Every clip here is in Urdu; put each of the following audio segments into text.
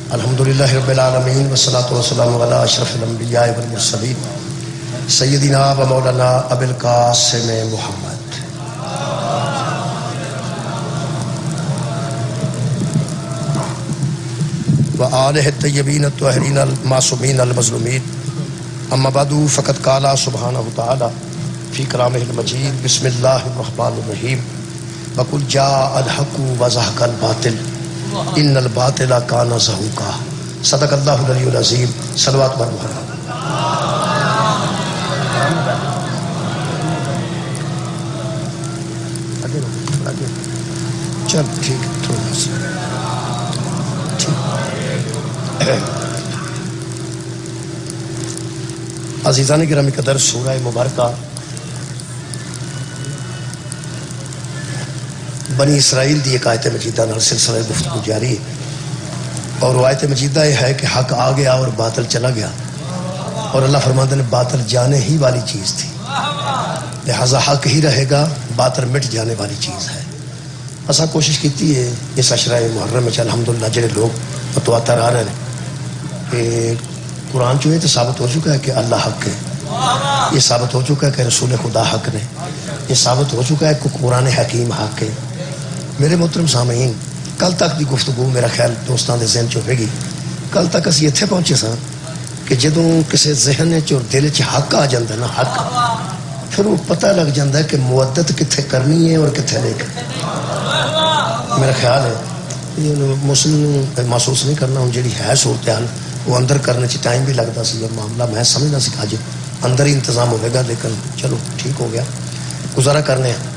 الحمدللہ رب العالمین والصلاة والسلام علی اشرف الانبیاء والمرسلین سیدنا و مولانا ابی القاسم محمد و آلہ الطیبین الطاہرین المعصومین المظلومین اما بعد فقد قال سبحانہ تعالی فی کلامہ المجید بسم اللہ الرحمن الرحیم وقل جاء الحق وزهق الباطل ان الباطل کان زہوقا صدق اللہ العلی العظیم صلوات بر محمد چل ٹھیک تھوڑا سا عزیزان گرامی قدر سورہ مبارکہ بنی اسرائیل دی ایک آیت مجیدہ نال سلسلہ گفتگو جاری ہے اور وہ آیت مجیدہ یہ ہے کہ حق آ گیا اور باطل چلا گیا اور اللہ فرماتے ہیں باطل جانے ہی والی چیز تھی لہذا حق ہی رہے گا باطل مٹ جانے والی چیز ہے اسا کوشش کیتی ہے اس عشرہ محرم میں الحمدللہ جڑے لوگ متواتر آ رہے ہیں کہ قرآن جو ہے تو ثابت ہو چکا ہے کہ اللہ حق ہے یہ ثابت ہو چکا ہے کہ رسول خدا حق نے یہ ثابت ہو چکا ہے کہ قرآن حکیم حق ہے میرے محترم سامعین کل تک دی گفتگو میرا خیال دوستان دے ذہن چ ہوے گی کل تک اسی اتنے پہنچے سا کہ جدوں کسی ذہن اور دل چ حق آ جاتا نا حق پھر وہ پتہ لگ جاتا ہے کہ مودت کتنے کرنی ہے اور کتنے نہیں کرنی میرا خیال ہے مسلم محسوس نہیں کرنا ہوں جی ہے صورتحال وہ اندر کرنے چ ٹائم بھی لگتا سی اور معاملہ میں سمجھنا سی کہ اندر ہی انتظام ہوئے گا لیکن چلو ٹھیک ہو گیا گزارا کرنے ہیں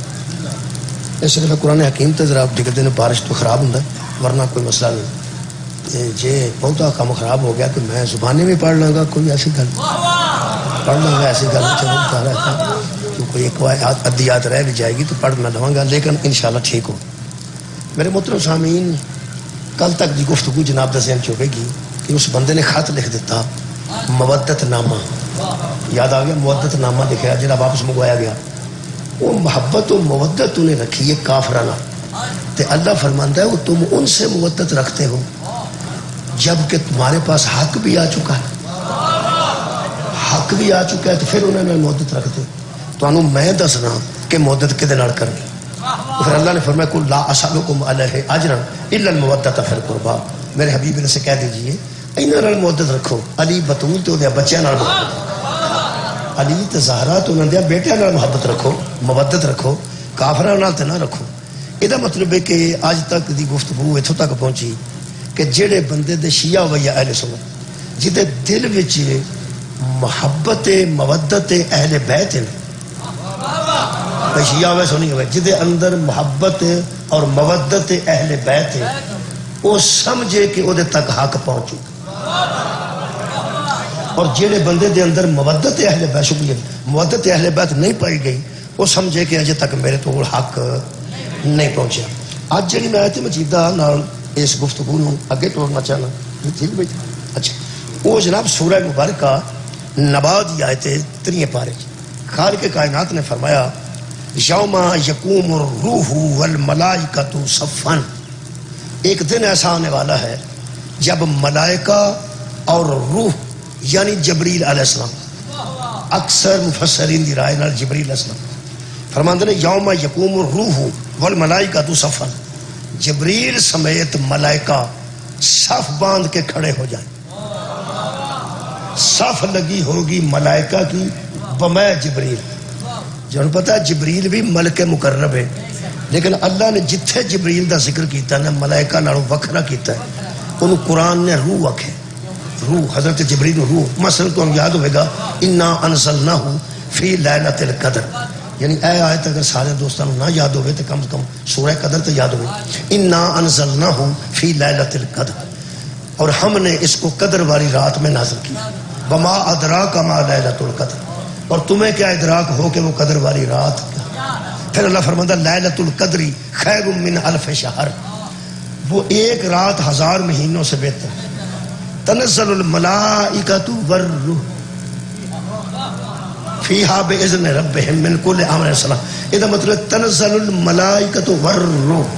اس لیے قرآن حکیم تے ذرا ڈگتے ہیں بارش تو خراب ہوں ورنہ کوئی مسئلہ نہیں جی بہتا کام خراب ہو گیا کہ میں زبانی بھی پڑھ لوں گا کوئی ایسی گل پڑھ لوں گا ایسی گل چلو بتا رہا تھا تو کوئی ایک ادھی یاد رہ بھی جائے گی تو پڑھ میں لوں گا لیکن انشاءاللہ ٹھیک ہو میرے محترم سامعین کل تک دی گفتگو جناب دا ذہن چوبے گی کہ اس بندے نے خط لکھ دیتا مودت نامہ یاد آ گیا مودت نامہ لکھا جنہا واپس منگوایا گیا وہ محبت و مودت انہیں رکھی ہے کافرانہ تے اللہ فرمانتا ہے وہ تم ان سے مودت رکھتے ہو جبکہ تمہارے پاس حق بھی آ چکا ہے حق بھی آ چکا ہے تو پھر انہوں نے مودت رکھتے تو انہوں میں دسنا کہ مودت کدے نال کرنی پھر اللہ نے فرمایا قل لا اسألکم علیہ اجرا الا المودت فی القربى میرے حبیب نے سے کہہ دیجئے انہاں نال مودت رکھو علی بطول تے اودے بچیاں نال محبت علی تے زہرا تو انہاں دے بیٹیاں نال محبت رکھو مودت رکھو کافراں نال تے نہ رکھو یہ مطلب ہے کہ اج تک دی گفتگو اتھوں تک پہنچی کہ جڑے بندے دے شیعہ و یا اہل سنت جدے دل وچ محبت مودت اہل بیت ہے شیعہ ہوئے سنی ہوئے جدے اندر محبت اور مودت اہل بیت ہے وہ سمجھے کہ وہ دے تک حق پہنچو اور جڑے بندے دے اندر مودت اہل بیت شکریہ مودت اہل بیت نہیں پائی گئی وہ سمجھے کہ اجے تک میرے تو حق نہیں پہنچا آج جڑی میں آیت مجیدہ نال اس گفتگو نو اگے توڑنا چاہنا ٹھیک بھائی اچھا وہ جناب سورہ مبارکہ نبا دی آیت 3 پارے خالق کائنات نے فرمایا یوم یقوم الروح والملائکۃ صفا ایک دن ایسا آنے والا ہے جب ملائکہ اور روح یعنی جبریل علیہ السلام اکثر مفسرین دی رائے نال جبریل علیہ السلام فرماندے نے یوم یقوم الروح والملائکۃ صفا جبریل سمیت ملائکہ صف باندھ کے کھڑے ہو جائیں صف لگی ہوگی ملائکہ کی بمے جبریل جنہوں پتا ہے جبریل بھی ملک مقرب ہے لیکن اللہ نے جتھے جبریل دا ذکر کیتا ہے ملائکہ نالوں وکھرا کیتا ہے انہوں قرآن نے روح وکھے روح حضرت جبریل روح مثلا تو ہم یاد ہوئے گا انا انزلناہ فی لیلۃ القدر یعنی اے آیت اگر سارے دوستانوں نہ یاد ہوئے تو کم از کم سورہ قدر تو یاد ہوئے انا انزلناہ فی لیلۃ القدر اور ہم نے اس کو قدر والی رات میں نازل کیا وما ادراک ما لیلۃ القدر اور تمہیں کیا ادراک ہو کہ وہ قدر والی رات پھر اللہ فرماتا لیلۃ القدر خیر من الف شہر وہ ایک رات 1000 مہینوں سے بہتر تنزل الملائکۃ والروح فیہا باذن ربہم من کل امر سلام یہ مطلب تنزل الملائکۃ والروح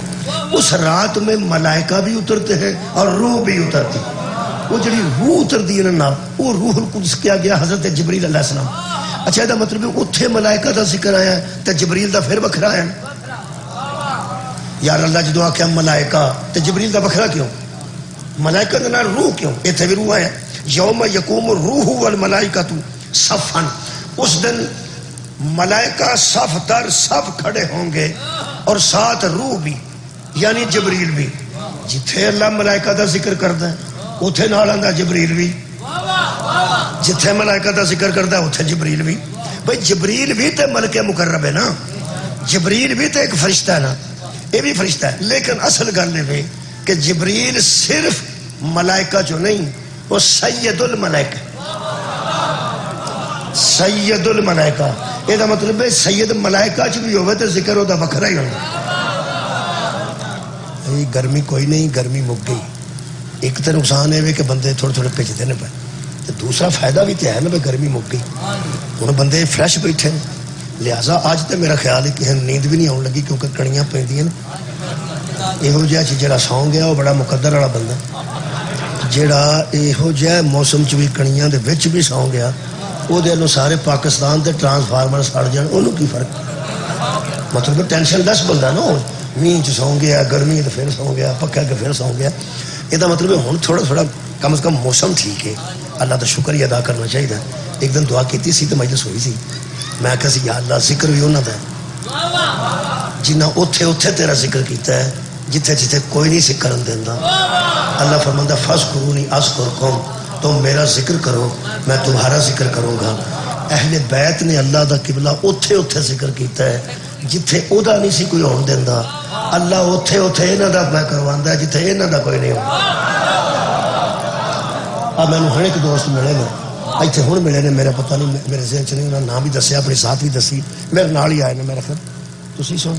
اس رات میں ملائکہ بھی اترتے ہیں اور روح بھی اترتی. وہ جڑی روح اترتی ہے نا وہ روح القدس کیا گیا حضرت جبریل علیہ السلام. اچھا یہ مطلب ہے اتھے ملائکہ دا ذکر آیا ہے تو جبریل دا پھر بکھرا آیا ہے. یار اللہ جدو آکھیا ملائکہ تو جبریل دا بکھرا کیوں؟ ملائکہ دا نال روح کیوں؟ اتھے بھی روح آیا. یوم یقوم الروح والملائکہ صفن. اس دن ملائکہ صف در صف کھڑے ہوں گے اور ساتھ روح بھی یعنی جبریل بھی. جتھے اللہ ملائکہ دا ذکر کرتا ہے اتھے نال آندا جبریل بھی. جتھے ملائکہ دا ذکر کرتا ہے اتھے جبریل بھی. بھئی جبریل بھی تے ملک مقرب ہے نا, جبریل بھی تے ایک فرشتہ ہے نا, یہ بھی فرشتہ ہے. لیکن اصل گل ہے کہ جبریل صرف ملائکہ جو نہیں, وہ سید الملائکہ, سید الملائکہ. یہ دا مطلب ہے سید ملائکہ چ بھی ہوئے تو ذکر ہو دا بکھرا ہی ہونا. گرمی کوئی نہیں, گرمی مک گئی. ایک تو نقصان ہے کہ بندے تھوڑے تھوڑے بھیجتے ہیں پہ, دوسرا فائدہ بھی تو ہے نا بھائی گرمی مک گئی ہوں بندے فریش بیٹھے. لہٰذا آج تو میرا خیال ہے کہ نیند بھی نہیں آن لگی کیونکہ کڑیاں پیندیاں نا. یہو جہا جڑا سو گیا وہ بڑا مقدر والا بندہ, جڑا یہو جہا موسم چ بھی کڑیاں دے وچ بھی سو گیا وہ دے سارے پاکستان دے ٹرانسفارمر سڑ جان, انہوں کی فرق. مطلب ٹینشن لیس بندہ نا, مین چ سو گیا, گرمی تو پھر سو گیا, پکا کے پھر سو گیا. یہ مطلب ہوں تھوڑا تھوڑا کم از کم موسم ٹھیک ہے, اللہ کا شکر ہی ادا کرنا چاہیے. ایک دن دعا کی سی تو مجلس ہوئی سی, میں کہا سی یا اللہ ذکر بھی انہوں کا ہے جنہ اوتھے اوتھے تیرا ذکر کیتا ہے جتھے جتھے کوئی نہیں سی کرن دیندا. اللہ فرماندا فذکرونی اذکرکم, تم میرا ذکر کرو میں تمہارا ذکر کروں گا. اہل بیت نے اللہ دا قبلہ اوتھے اوتھے ذکر کیتا ہے جتھے او دا نہیں سی کوئی ہون دیندا. اللہ اوتھے اوتھے انہاں دا میں کرواندا ہے جتھے انہاں دا کوئی نہیں ہوندا. اب میں ہن ایک دوست ملے نے ایتھے ہن ملے نے, میرا پتہ نہیں میرے ذہن چ نہیں, انہاں نام بھی دسیا اپنی ذات بھی دسی, میرے نال ہی آئے نے. میرا خیال تسی سن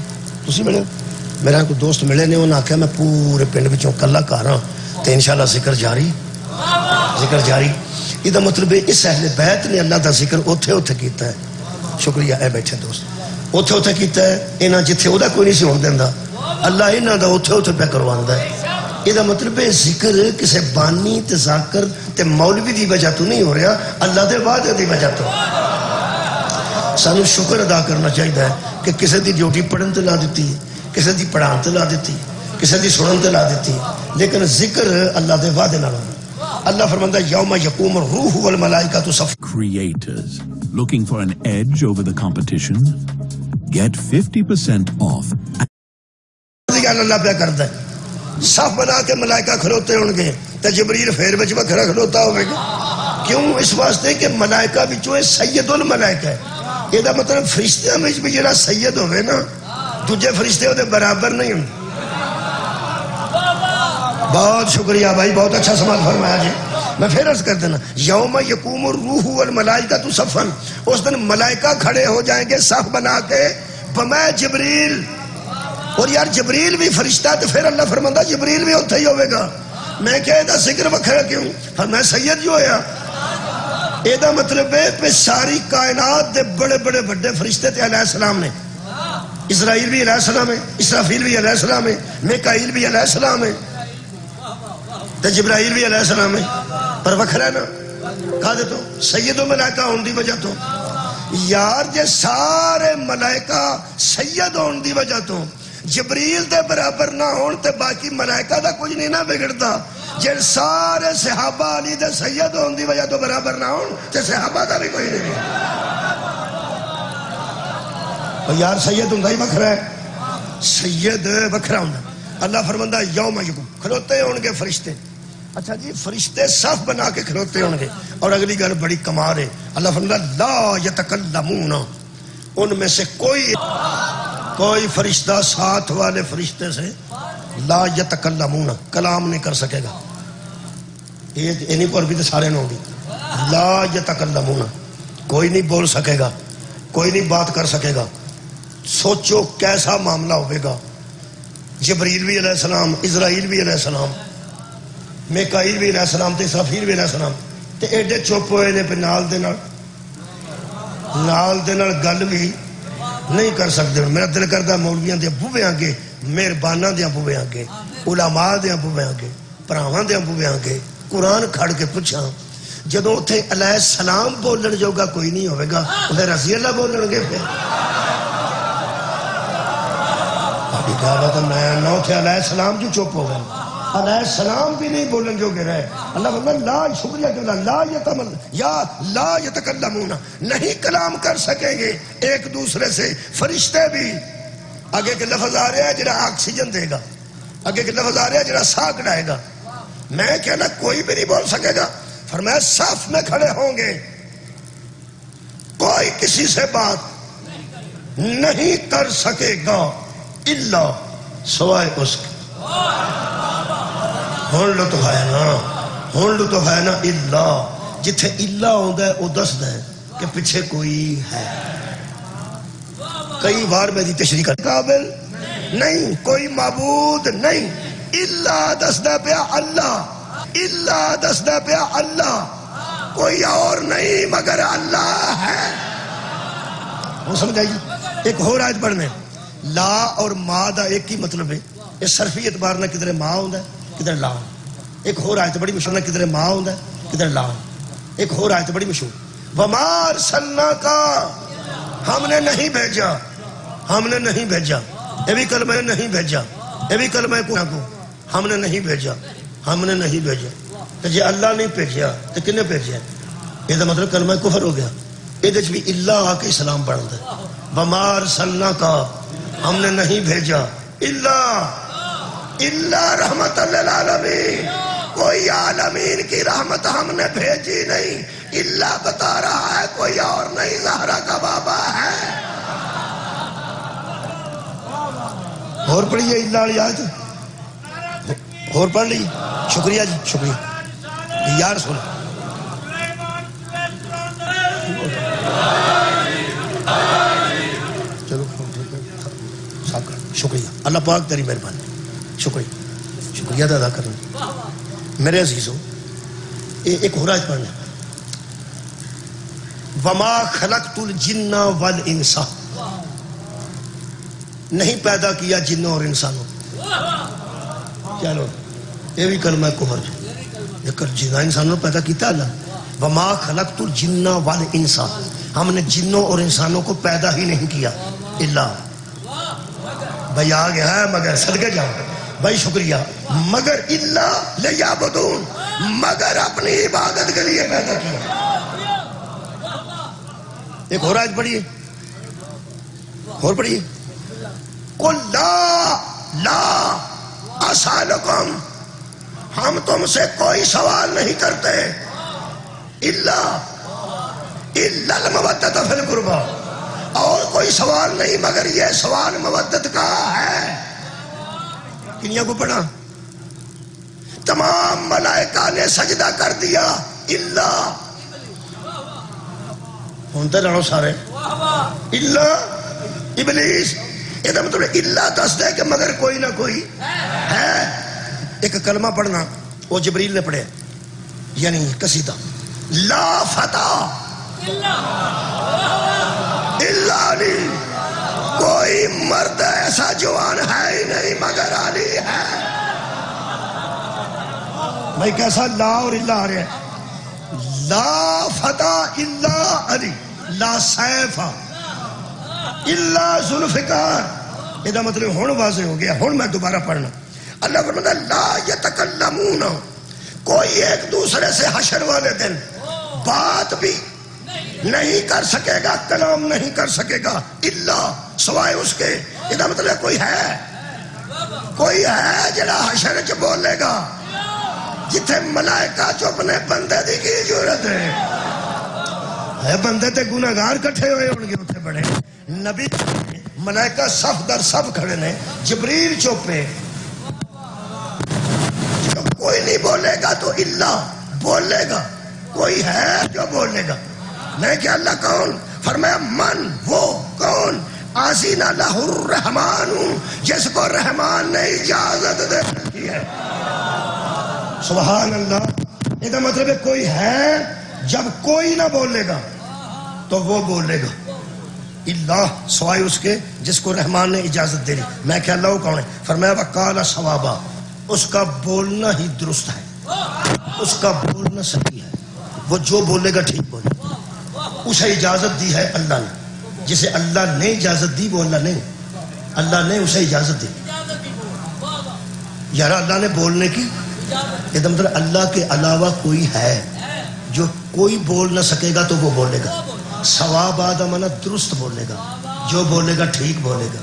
تسی ملے میرا کوئی دوست ملے نے, انہاں آکھیا میں پورے پنڈ وچوں کلا گھر ہاں تے انشاءاللہ ذکر جاری ذکر جاری. یہ مطلب ہے اس اہل بیت نے اللہ دا ذکر اوتھے اوتھے کیتا ہے. شکریہ اے بیٹھے دوست, اوتھے اوتھے کیتا ہے. انہاں جتھے او دا کوئی نہیں سی ہون دیندا اللہ انہاں دا اوتھے اوتھے پہ کرواندا ہے. یہ مطلب ہے ذکر کسے بانی تے ذاکر تے مولوی دی وجہ تو نہیں ہو رہا, اللہ دے وعدے دی وجہ تو. سانو شکر ادا کرنا چاہیے کہ کسے دی ڈیوٹی پڑھن تے لا دیتی, کسے دی پڑھان تے لا دیتی, کسے دی سنن تے لا دیتی, لیکن ذکر اللہ دے وعدے نال ہونا. اللہ فرماندا یوم یقوم الروح والملائکۃ صف. Creators looking for an edge over the competition? Get 50% off. اللہ پہ کرتا ہے صف بنا کے ملائکہ کھلوتے ہوں گے تو جبریل پھر بچ بکھرا کھلوتا ہوئے گا. کیوں؟ اس واسطے کہ ملائکہ بچوں سید الملائکہ ہے. یہ دا مطلب فرشتیاں میں بھی جڑا سید ہوئے نا تجھے فرشتے ہوتے برابر نہیں ہوں. بہت شکریہ بھائی, بہت اچھا سمجھ فرمایا جی. میں پھر عرض کر دینا یوم یقوم الروح والملائکۃ صفا, اس دن ملائکہ کھڑے ہو جائیں گے صف بنا کے بمے جبریل. اور یار جبریل بھی فرشتہ تو پھر اللہ فرماندا جبریل بھی اتھے ہی ہوئے گا. میں کیا دا ذکر وکھرا کیوں؟ میں سید جو ہویا. یہ مطلب ہے کہ ساری کائنات دے بڑے بڑے بڑے فرشتے تے علیہ السلام نے. اسرائیل بھی علیہ السلام ہے, اسرافیل بھی علیہ السلام ہے, میکائیل بھی علیہ السلام ہے, تے جبرائیل بھی علیہ السلام ہے, پر وکھرا نا کہا دے تو سید و ملائکہ ہون دی وجہ تو. یار جے سارے ملائکہ سید ہون دی وجہ تو جبریل دے برابر نہ ہون تے باقی ملائکہ دا کچھ نہیں نہ بگڑتا. جے سارے صحابہ علی دے سید ہون دی وجہ تو برابر نہ ہون تے صحابہ دا بھی کوئی نہیں. یار سید ہوندا ہی وکھرا ہے, سید وکھرا ہوندا. اللہ فرماندا یوم یقوم کھلوتے ہون گے فرشتے. اچھا جی فرشتے صف بنا کے کھلوتے ہوں گے. اور اگلی گل بڑی کمال ہے, اللہ فرماتا لا یتکلمون, ان میں سے کوئی فرشتہ ساتھ والے فرشتے سے لا یتکلمون کلام نہیں کر سکے گا. یہ نہیں پر بھی تو سارے نے ہوگی. لا یتکلمون کوئی نہیں بول سکے گا, کوئی نہیں بات کر سکے گا. سوچو کیسا معاملہ ہوئے گا. جبریل بھی علیہ السلام, اسرائیل بھی علیہ السلام, میکائیل بھی علیہ السلام تے اسرافیل بھی علیہ السلام تے ایڈے چپ ہوئے نے پہ نال دے نال گل بھی نہیں کر سکتے. میرا دل کرتا مولویاں دے بوے آگے مہرباناں دیاں بوئے آگے، علماء دیاں بوئے آگے، پراواں دیاں بوئے آگے قرآن کھڑ کے پوچھاں جدو اتھے علیہ السلام بولن جوگا کوئی نہیں ہوئے گا انہیں رضی اللہ بولن گے پھر ابھی کہا بات ہے میں نہ اتھے علیہ السلام جو چپ ہو گئے علیہ السلام بھی نہیں بولن جو گے رہے اللہ فرمائے لا شکریہ کہ لا یتکلمون نہیں کلام کر سکیں گے ایک دوسرے سے فرشتے بھی آگے کے لفظ آ رہے ہیں جنہا آکسیجن دے گا آگے کے لفظ آ رہے ہیں جنہا ساکھ ڈائے گا میں کہنا کوئی بھی نہیں بول سکے گا فرمایا صف میں کھڑے ہوں گے کوئی کسی سے بات نہیں کر سکے گا الا سوائے اس کے ہون لو تو ہے نا الا جتھے الا ہوندہ ہے وہ دس دیں کہ پیچھے کوئی ہے کئی بار میں دی تشریح کر قابل نہیں کوئی معبود نہیں الا دس دے پیا اللہ کوئی اور نہیں مگر اللہ ہے وہ سمجھائیے ایک اور آیت پڑھنے لا اور ما دا ایک ہی مطلب ہے اس صرفی اعتبار نہ کدھر ما ہوندہ ہے کدھر لا ایک اور آیت بڑی مشہور نہ کدھر ما ہوندہ ہے کدھر لا ایک اور آیت بڑی مشہور وَمَا أَرْسَلْنَاكَ ہم نے نہیں بھیجا یہ بھی کلمہ نہیں بھیجا یہ بھی کلمہ کو ہم نے نہیں بھیجا تو جی اللہ نہیں بھیجا تو کنے بھیجا یہ تو مطلب کلمہ کفر ہو گیا یہ بھی اللہ آ کے اسلام پڑھتا ہے وَمَا أَرْسَلْنَاكَ ہم نے نہیں بھیجا اللہ رحمت للعالمین کوئی عالمین کی رحمت ہم نے بھیجی نہیں اللہ بتا رہا ہے کوئی اور نہیں زہرا کا بابا ہے اور پڑھئیے اللہ علی آیت اور پڑھ لی شکریہ جی شکریہ یا رسول چلو شکریہ اللہ پاک تیری مہربانی شکریہ ادا کرنا میرے عزیزوں ایک ہو رہا ہے پڑھنا وما خلقت الجن والانس نہیں پیدا کیا جنوں اور انسانوں چلو یہ بھی کلمہ کفر لیکن جنہ انسانوں پیدا کیتا اللہ وما خلقت الجن والانس ہم نے جنوں اور انسانوں کو پیدا ہی نہیں کیا اللہ بھائی آ گیا ہے مگر صدقے جاؤ بھائی شکریہ مگر اللہ لیعبدون مگر اپنی عبادت کے لیے پیدا کیا ایک اور آیت پڑھیے اور پڑھیے قل لا اسالکم ہم تم سے کوئی سوال نہیں کرتے الا المودۃ فی القربى اور کوئی سوال نہیں مگر یہ سوال مودت کا ہے کنیا کو پڑھا تمام ملائکہ نے سجدہ کر دیا اللہ ہونتے رہو سارے اللہ ابلیس یہ تو مطلب اللہ دس دے کہ مگر کوئی نہ کوئی ہے ایک کلمہ پڑھنا وہ جبریل نے پڑھے یعنی قصیدہ لا فتح الا علی کوئی مرد ایسا جوان ہے ہی نہیں مگر علی ہے بھائی کیسا لا اور اللہ آ رہے ہیں لا فتح الا علی لا سیف الا ذوالفقار یہ مطلب ہون واضح ہو گیا ہون میں دوبارہ پڑھنا اللہ فرماتا لا یتکلمون کوئی ایک دوسرے سے حشر والے دن بات بھی نہیں کر سکے گا کلام نہیں کر سکے گا اللہ سوائے اس کے یہ مطلب کوئی ہے جڑا حشر چ بولے گا جتھے ملائکہ جو اپنے بندے دی کی ضرورت ہے بندے تے گناہگار کٹھے ہوئے ہوں گے اتنے بڑے نبی ملائکہ صف در صف کھڑے نے جبریل چوپے جو کوئی نہیں بولے گا تو اللہ بولے گا کوئی ہے جو بولے گا میں کہ اللہ کون فرمایا من وہ کون آزین لہ الرحمن جس کو رحمان نے اجازت دے رکھی ہے سبحان اللہ یہ مطلب ہے کوئی ہے جب کوئی نہ بولے گا تو وہ بولے گا اللہ سوائے اس کے جس کو رحمان نے اجازت دے دی. میں کہ اللہ وہ کون ہے؟ فرمایا وقال صوابا، اس کا بولنا ہی درست ہے، اس کا بولنا صحیح ہے، وہ جو بولے گا ٹھیک بولے گا. اسے اجازت دی ہے اللہ نے، جسے اللہ نے اجازت دی وہ اللہ نہیں، اللہ نے اسے اجازت دی. یار اللہ نے بولنے کی یہ مطلب اللہ کے علاوہ کوئی ہے جو کوئی بول نہ سکے گا تو وہ بولے گا. ثواب آدم درست بولے گا، جو بولے گا ٹھیک بولے گا،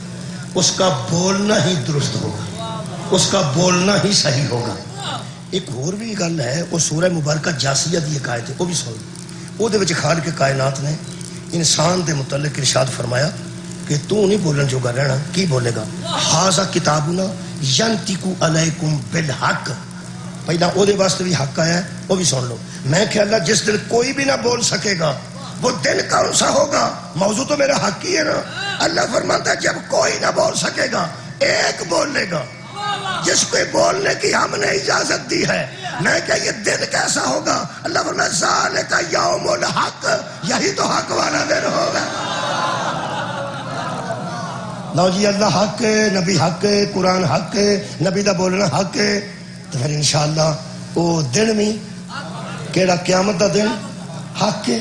اس کا بولنا ہی درست ہوگا، اس کا بولنا ہی صحیح ہوگا. ایک اور بھی گل ہے، وہ سورہ مبارکہ جاسیہ دی ایک آیت ہے، وہ بھی سن. وہ دے وچ خالق کائنات نے انسان دے متعلق ارشاد فرمایا کہ تو نہیں بولن جوگا رہنا. کی بولے گا؟ ھذا کتابنا ینطق علیکم بالحق. پہلا وہ دے واسطے بھی حق آیا ہے، وہ بھی سن لو. میں کہ اللہ جس دن کوئی بھی نہ بول سکے گا وہ دن کون سا ہوگا؟ موضوع تو میرا حق ہی ہے نا. اللہ فرماتا ہے جب کوئی نہ بول سکے گا ایک بولے گا جس کو بولنے کی ہم نے اجازت دی ہے. میں کہ یہ دن کیسا ہوگا؟ اللہ فرماتا ہے ذالک یوم الحق، یہی تو حق والا دن ہوگا. لو جی اللہ حق ہے، نبی حق ہے، قرآن حق ہے، نبی دا بولنا حق ہے، تو پھر انشاءاللہ وہ دن بھی کیڑا قیامت دا دن حق ہے.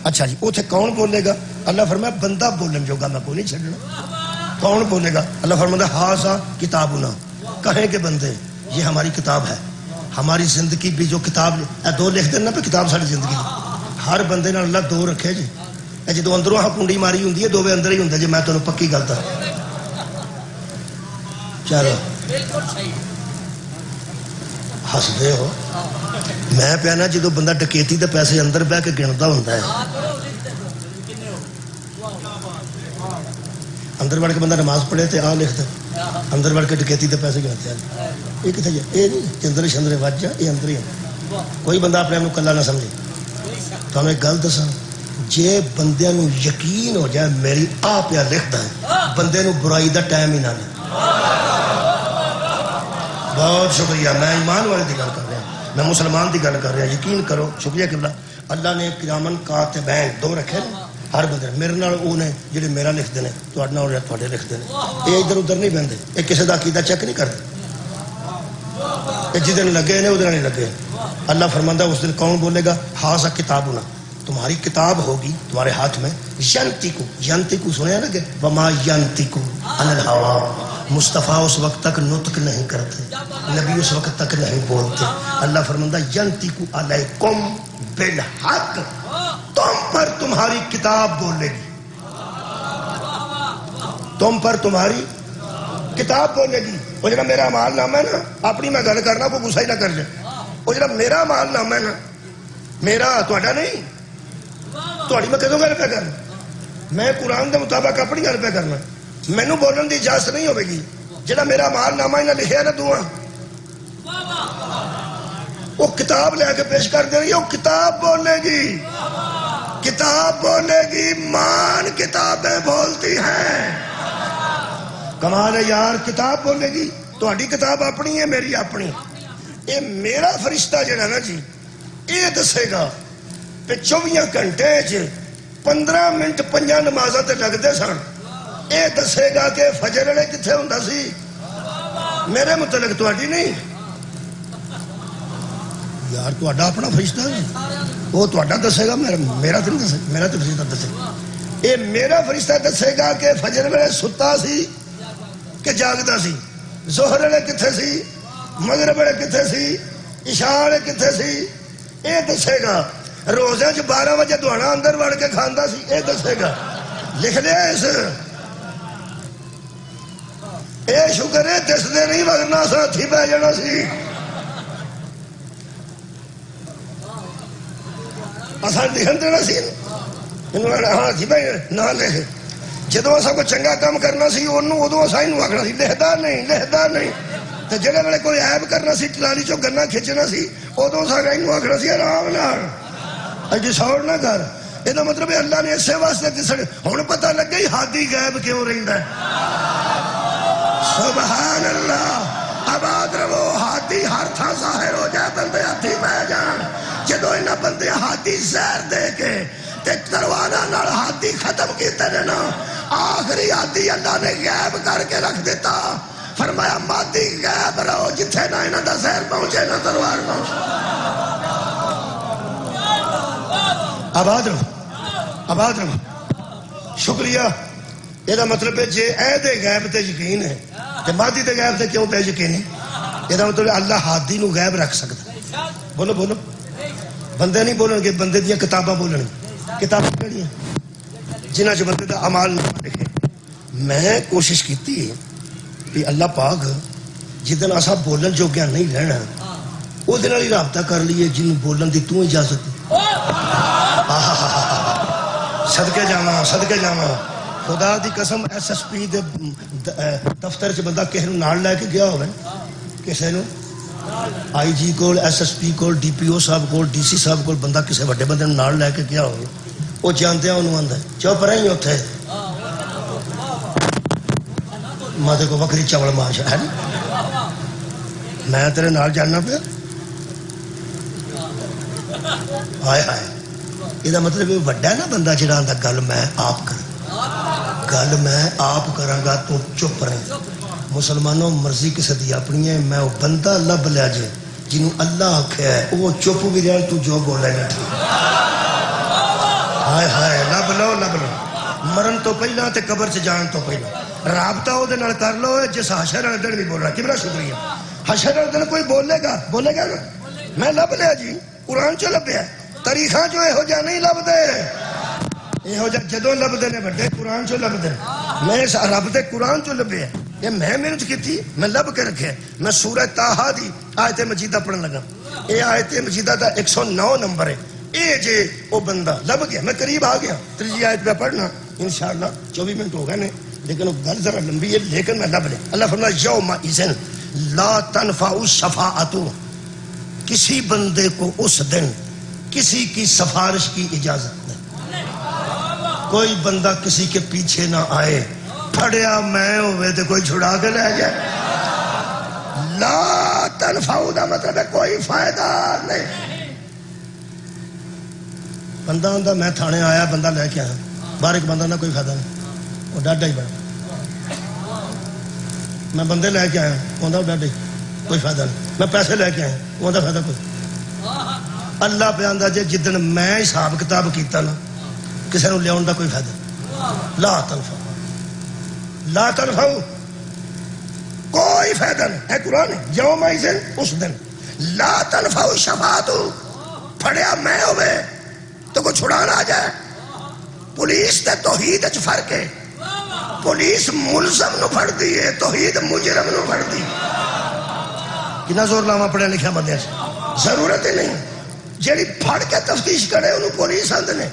اچھا جی اوتھے کون بولے گا؟ اللہ فرمایا بندہ بولن جوگا میں کوئی نہیں چھڈنا. کون بولے گا؟ اللہ فرماتا ہے ھذا کتابنا، کہیں کہ بندے یہ ہماری کتاب ہے، ہماری زندگی بھی جو کتاب دو لکھ دینا پہ کتاب ساری زندگی دی. ہر بندے نے اللہ دو رکھے جی. جدو اندروں ہاں کنڈی ماری ہوں دو اندر ہی ہوں جی. میں تمہیں پکی گل دس چلو ہسدے ہو. میں پیا نا جدو بندہ ڈکیتی دے پیسے اندر بہ کے گنتا ہوں اندر بڑھ کے بندہ نماز پڑھے تو آ لکھ دے اندر بڑھ کے ڈکیتی دے پیسے گنتے ہیں. یہ کتنے جا یہ نہیں چندر شندرے وج جا یہ اندر ہی ہے. کوئی بندہ اپنے آپ کو کلا نہ سمجھے. تو ہمیں گل دسا جے بندے نو یقین ہو جائے میری آ پیا لکھتا ہے بندے نو برائی دا ٹائم ہی نہ لے. بہت شکریہ. میں ایمان والے کی گل کر رہا، میں مسلمان کی گل کر رہا. یقین کرو شکریہ قبلہ. اللہ نے کرامن کاتبین دو رکھے نا ہر بندے میرے نال وہ نے جڑے میرا لکھتے ہیں تھوڑے لکھتے ہیں. یہ ادھر ادھر نہیں بہتے، یہ کسی کا عقیدہ چیک نہیں کرتے. جس دن لگے نے ادھر نہیں لگے. اللہ فرماندہ اس دن کون بولے گا؟ ھذا کتابنا، تمہاری کتاب ہوگی تمہارے ہاتھ میں. ینطق سنیا نا کہ وما ینطق عن الہوی. مصطفیٰ اس وقت تک نطق نہیں کرتے، نبی اس وقت تک نہیں بولتے. اللہ فرماندہ ینطق علیکم بالحق، تم پر تمہاری کتاب بولے گی، تم پر تمہاری کتاب بولے گی. وہ جڑا میرا مال نامہ ہے نا، اپنی میں گل کرنا کوئی غصہ ہی نہ کر جائے. وہ جڑا میرا مال نامہ ہے نا، میرا تہاڈا نہیں، تہاڈی میں کدوں گل پہ کرنا. میں قرآن کے مطابق اپنی گل پہ کرنا. مینو بولن کی اجازت نہیں ہوے گی. جڑا میرا مال نامہ انہیں لکھیا نا دعا وہ کتاب لے کے پیش کر دے رہی ہے. وہ کتاب بولے گی، کتاب بولے گی. مان کتابیں بولتی ہیں. کمال ہے یار. کتاب بولے گی. تہاڈی کتاب اپنی ہے، میری اپنی. یہ میرا فرشتہ جڑا نا جی یہ دسے گا کہ 24 گھنٹے 15 منٹ 5 نمازاں تے لگتے سن. یہ دسے گا کہ فجر والے کتنے ہوں سی. میرے متعلق تہاڈی نہیں یار. تہاڈا اپنا فرشتہ وہ تہاڈا دسے گا، میرا تو نہیں دسے. میرا تو فرشتہ دسے گا. یہ میرا فرشتہ دسے گا کہ فجر ویلے ستا سی کہ جاگدا سی، ظہر ویلے کتنے سی، مغرب ویلے کتنے سی، عشاء ویلے کتنے سی. یہ دسے گا. روزے 12 بجے دہاڑا اندر وڑ کے کھاندا سی، یہ دسے گا. لکھ لیا اس. اے شکر ہے دسدے نہیں ورنہ ساتھی پہ جانا سی. اصل لکھن دینا سی ہاں جی بھائی نہ لکھ. جدو اصا کوئی چنگا کام کرنا سی ادو اصا یہ آخنا سی لکھدا نہیں لکھدا نہیں. تو جہاں ویلے کوئی عیب کرنا سی ٹرالی چو گنا کھچنا سی ادو اصا یہ آخنا سی آرام نال اج سوڑ نہ کر. یہ مطلب اللہ نے اسے واسطے دسنے. ہوں پتہ لگے ہی ہاتھی غائب کیوں رہتا ہے. سبحان اللہ. آباد رہو. ہاتھی ہر تھان ظاہر ہو جائے بندے ہاتھی پہ جان. جدو انہاں بندے ہاتھی زہر دے کے تے تلواراں نال ہاتھی ختم کیتے نے نا، آخری ہاتھی اللہ نے غائب کر کے رکھ دیتا، فرمایا مادی غائب رہو، جتھے نہ انہاں دا زہر پہنچے نہ تلوار پہنچے۔ آباد رہو، آباد رہو۔ شکریہ۔ یہ مطلب ہے جے اے دے غیب تے یقین ہے تے مادی دے غیب تے کیوں تے یقین ہے؟ یہ مطلب اللہ ہادی نو غیب رکھ سکتا۔ بولو بولو، بندے نہیں بولن گے، بندے دیا کتاباں بولن گے۔ کتاباں کہڑی ہیں؟ جنہاں چ بندے دا اعمال نہ لکھے۔ میں کوشش کیتی ہے کہ اللہ پاک جدن اسا بولن جوگیا نہیں رہنا او دے نال ہی رابطہ کر لیے جن بولن دی تو اجازت۔ صدقے جاواں، صدقے جاواں، خدا دی قسم ایس ایس پی دے دفتر چ بندہ کسی نوں نال لے کے گیا ہوئے، کسی نوں آئی جی کول، ایس ایس پی کول، ڈی پی او صاحب کول، ڈی سی صاحب کول، بندہ کسی وڈے بندے نوں نال لے کے گیا ہوئے، وہ جانتے ہیں انہوں آندا چپ رہی اوتھے ماتے کو بکری چاول ماش ہے نا، میں تیرے نال جاننا پیا۔ ہائے ہائے، یہ مطلب وڈا ہے نا بندہ جڑا آندا گل میں آپ کر، گل میں آپ کراں گا تو چپ رہے۔ مسلمانوں مرضی کسی دی اپنی ہے، میں وہ بندہ لب لیا جے جنہوں اللہ آکھیا ہے وہ چپ بھی رہے تو جو بولے گا ٹھیک۔ ہائے ہائے، لب لو لب لو، مرن تو پہلا تے قبر سے جان تو پہلا رابطہ وہ دے نال کر لو جس حشر والے دن بھی بول رہا۔ کبرا شکریہ۔ حشر والے دن کوئی بولے گا نا، میں لب لیا جی، قرآن چ لبیا، تاریخاں جو یہو جہا نہیں لبدے، یہو جہا جدوں لبدے نے بڑے قرآن چ لبدے۔ میں اس رب دے قرآن چ لبیا، یہ میں محنت کی، میں لب کے رکھے۔ میں سورہ طٰہٰ دی آیت مجیدہ پڑھن لگا، یہ آیت مجیدہ دا 109 نمبر ہے۔ اے جے او بندہ لب گیا، میں قریب آ گیا، تیجی آیت پہ پڑھنا انشاءاللہ 24 منٹ ہو گئے نے، لیکن وہ گل ذرا لمبی ہے، لیکن میں لب لے۔ اللہ فرمایا یومئذ لا تنفع الشفاعۃ، کسی بندے کو اس دن کسی کی سفارش کی اجازت نہیں، کوئی بندہ کسی کے پیچھے نہ آئے، پھڑیا میں ہوئے تو کوئی چھڑا کے لے جائے۔ لا تنفع دا مطلب ہے کوئی فائدہ نہیں۔ بندہ آندا میں تھانے آیا، بندہ لے کے آیا، باہر ایک بندہ نہ کوئی فائدہ نہیں، وہ ڈاڈا ہی بڑا۔ میں بندے لے کے آیا، وہ ڈاڈا ہی کوئی فائدہ نہیں۔ میں پیسے لے کے آیا، وہ فائدہ کوئی۔ اللہ پہ آندا جے جدن میں حساب کتاب کیتا نا کسی نوں لیاؤن دا کوئی فائدہ نہیں۔ لا تنفع، لا تنفع، کوئی فائدہ نہیں ہے، قرآن ہے۔ یومئذ، اس دن، لا تنفع الشفاعۃ، پھڑیا میں ہوئے تو کوئی چھڑانا آ جائے۔ پولیس تے توحید وچ فرق ہے، پولیس ملزم نو پھڑ دی ہے، توحید مجرم نو پھڑ دی۔ کتنا زور لاواں پڑھیا لکھیا بندے سے، ضرورت ہی نہیں۔ جیڑی پھڑ کے تفتیش کرے انہوں پولیس آندے نے،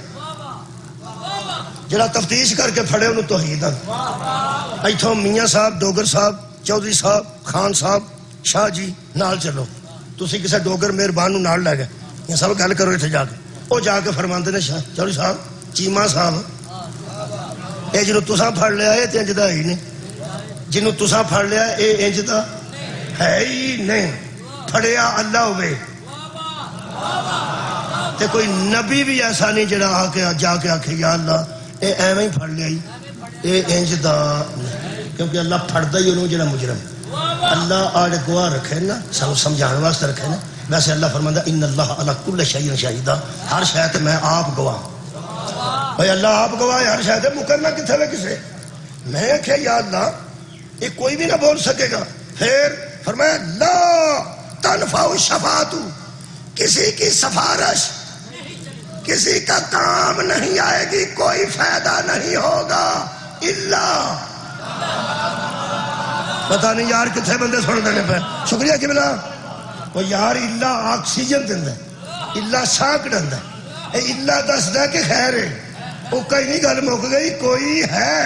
جڑا تفتیش کر کے پھڑے انہوں توحید آندے۔ ایتھوں میاں صاحب، ڈوگر صاحب، چودھری صاحب، خان صاحب، شاہ جی نال چلو، تسی کسے ڈوگر مہربان نو نال لے گئے، یہ سب گل کرو اتنے جا کے، وہ جا کے فرماندے نے چودھری صاحب، چیمہ صاحب، اے جنہوں تساں پھڑ لیا یہ تے انج دا ہی نہیں، جنہوں تساں پھڑ لیا اے انج دا ہے ہی نہیں۔ پھڑیا اللہ ہوئے تے کوئی نبی بھی ایسا نہیں جڑا آ کے جا کے آکھے یا اللہ اے ایویں ہی پھڑ لیا اے انج دا، کیونکہ اللہ پھڑدا ہی انہوں جڑا مجرم۔ اللہ آڑے گواہ رکھے نا، سانو سمجھان واسطے رکھے نا۔ ویسے اللہ فرماندا ان اللہ علی کل شیء شہید، ہر شے تے میں آپ گواہ۔ بھائی اللہ آپ گواہ ہے ہر شے تے، مکرنا کتھے وے کسے؟ میں آکھیا یا اللہ یہ کوئی بھی نہ بول سکے گا۔ پھر فرمایا لا تنفع الشفاعۃ، کسی کی سفارش کسی کا کام نہیں آئے گی، کوئی فائدہ نہیں ہوگا الا، پتہ نہیں یار کتنے بندے سن دینے پہ، شکریہ کہ بلا وہ یار اللہ آکسیجن دیندا ہے، اللہ سانہ کڈاندا ہے، اللہ دسدا ہے کہ خیر ہے، وہ کئی نہیں گل مک گئی، کوئی ہے۔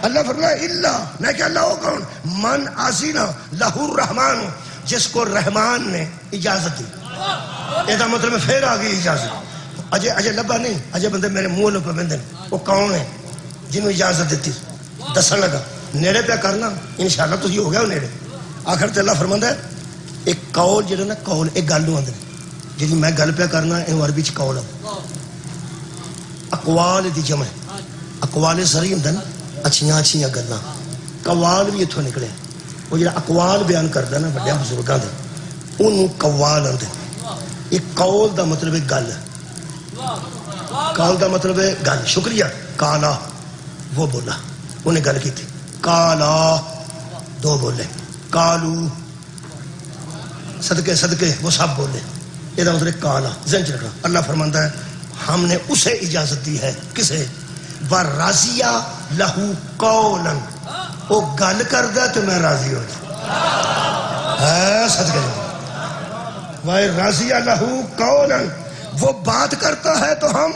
اللہ فرمایا اللہ، میں کہ اللہ وہ کون؟ من اذن لہ الرحمن، جس کو رحمان نے اجازت دی۔ یہ مطلب پھر آ گئی اجازت، اجے لبا نہیں، اجے بندے میرے منہ پہ بندے، وہ کون ہے جنہوں اجازت دیتی؟ دسن لگا، نیڑے پہ کرنا انشاءاللہ تسی ہو گیا ہو نیڑے۔ آخر تے اللہ فرماندا ہے ایک قول جڑا نا، قول ایک گل نو آندے جی میں گل پہ کرنا، یہ عربی چ قول ہے۔ اقوال دی جمع. اقوال سری ہوندا نا اچھیاں اچھیاں گلاں. قوال بھی اتھوں نکلے. وہ جڑا اقوال بیان کردا نا بڑے بزرگاں دے اونوں قوال آندے. یہ قول دا مطلب ہے گل. قول دا مطلب ہے گل. شکریہ. کالا وہ بولا انہیں گل کی تھی. کالا دو بولے. کالو صدقے صدقے وہ سب بولے. یہ مطلب کالا. ذہن چ رکھنا. اللہ فرماندا ہے ہم نے اسے اجازت دی ہے. کسے؟ وَرَضِيَ لَهُ قَوْلًا. وہ گل کردا تو میں راضی ہو جاؤں. صدقے وَرَضِيَ لَهُ قَوْلًا. وہ بات کرتا ہے تو ہم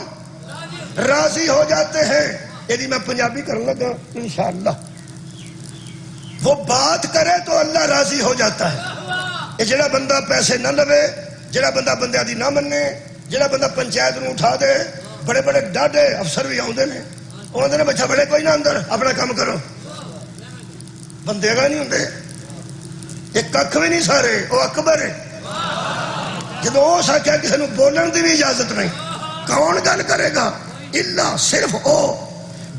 راضی ہو جاتے ہیں. یعنی میں پنجابی کرنے لگا انشاءاللہ. وہ بات کرے تو اللہ راضی ہو جاتا ہے. یہ جڑا بندہ پیسے نہ لوے, جڑا بندہ بندیاں دی نہ مننے, جڑا بندہ پنچایت نو اٹھا دے, بڑے بڑے ڈاڈے افسر بھی آؤندے نے, وہ آندے نے بچہ بڑے کوئی نہ اندر اپنا کام کرو. بندے گا نہیں ہوندے. یہ ککھ بھی نہیں سارے. وہ اکبر ہے. جدو اس آخیا کسی نے بولن دی بھی اجازت نہیں. کون گل کرے گا؟ الا صرف او